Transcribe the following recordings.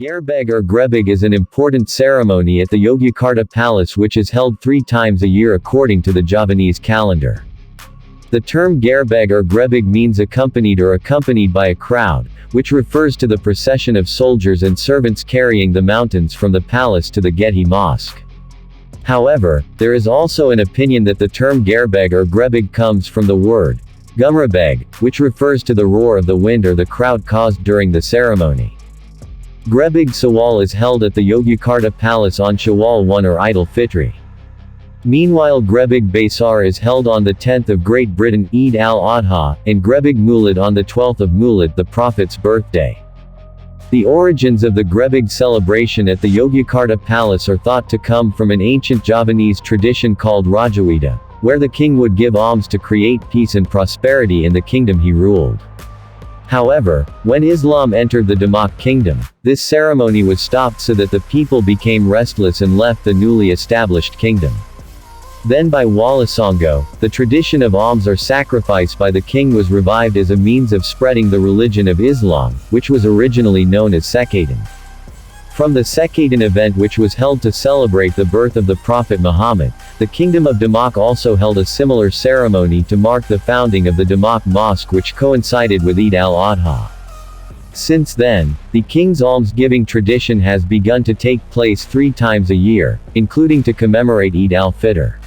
Grebeg or grebeg is an important ceremony at the Yogyakarta Palace which is held 3 times a year according to the Javanese calendar. The term grebeg or grebeg means accompanied by a crowd, which refers to the procession of soldiers and servants carrying the mountains from the palace to the Getty Mosque. However, there is also an opinion that the term grebeg or grebeg comes from the word gumrebeg, which refers to the roar of the wind or the crowd caused during the ceremony. Grebeg Sawal is held at the Yogyakarta Palace on Shawwal 1 or Eid al-Fitri. Meanwhile Grebeg Baisar is held on the 10th of Great Britain Eid al-Adha, and Grebeg Mulad on the 12th of Mulad, the Prophet's birthday. The origins of the Grebeg celebration at the Yogyakarta Palace are thought to come from an ancient Javanese tradition called Rajawida, where the king would give alms to create peace and prosperity in the kingdom he ruled. However, when Islam entered the Demak kingdom, this ceremony was stopped so that the people became restless and left the newly established kingdom. Then by Wali Songo, the tradition of alms or sacrifice by the king was revived as a means of spreading the religion of Islam, which was originally known as Sekatan. From the Sekatan event which was held to celebrate the birth of the Prophet Muhammad, the Kingdom of Demak also held a similar ceremony to mark the founding of the Demak Mosque which coincided with Eid al-Adha. Since then, the king's alms-giving tradition has begun to take place 3 times a year, including to commemorate Eid al-Fitr.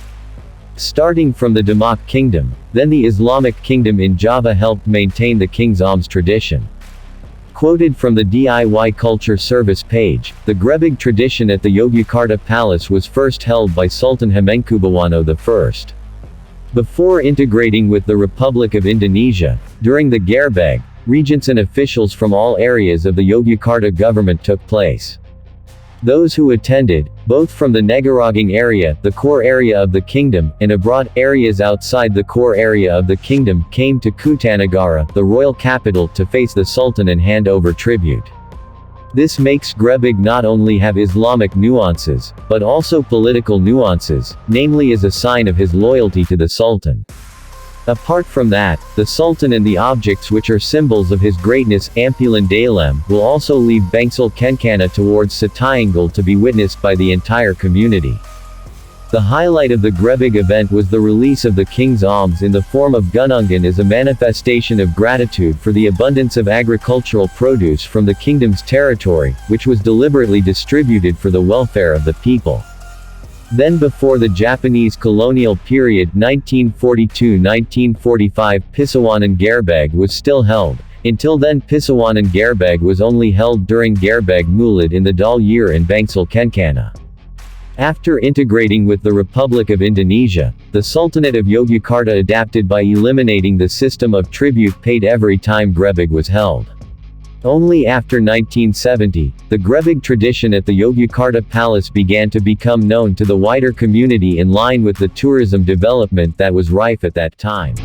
Starting from the Demak kingdom, then the Islamic kingdom in Java helped maintain the king's alms tradition. Quoted from the DIY Culture Service page, the grebeg tradition at the Yogyakarta Palace was first held by Sultan Hamengkubuwono I. Before integrating with the Republic of Indonesia, during the grebeg, regents and officials from all areas of the Yogyakarta government took place. Those who attended, both from the Negaragung area, the core area of the kingdom, and abroad, areas outside the core area of the kingdom, came to Kutanegara, the royal capital, to face the Sultan and hand over tribute. This makes grebeg not only have Islamic nuances, but also political nuances, namely as a sign of his loyalty to the Sultan. Apart from that, the Sultan and the objects which are symbols of his greatness, Ampilan Dalem, will also leave Bangsal Kencana towards Satyangal to be witnessed by the entire community. The highlight of the grebeg event was the release of the king's alms in the form of gunungan as a manifestation of gratitude for the abundance of agricultural produce from the kingdom's territory, which was deliberately distributed for the welfare of the people. Then before the Japanese colonial period 1942-1945 Pisawanan Grebeg was still held. Until then Pisawanan Grebeg was only held during Grebeg Mulad in the Dal year in Bangsal Kencana. After integrating with the Republic of Indonesia, the Sultanate of Yogyakarta adapted by eliminating the system of tribute paid every time grebeg was held. Only after 1970, the grebeg tradition at the Yogyakarta Palace began to become known to the wider community in line with the tourism development that was rife at that time.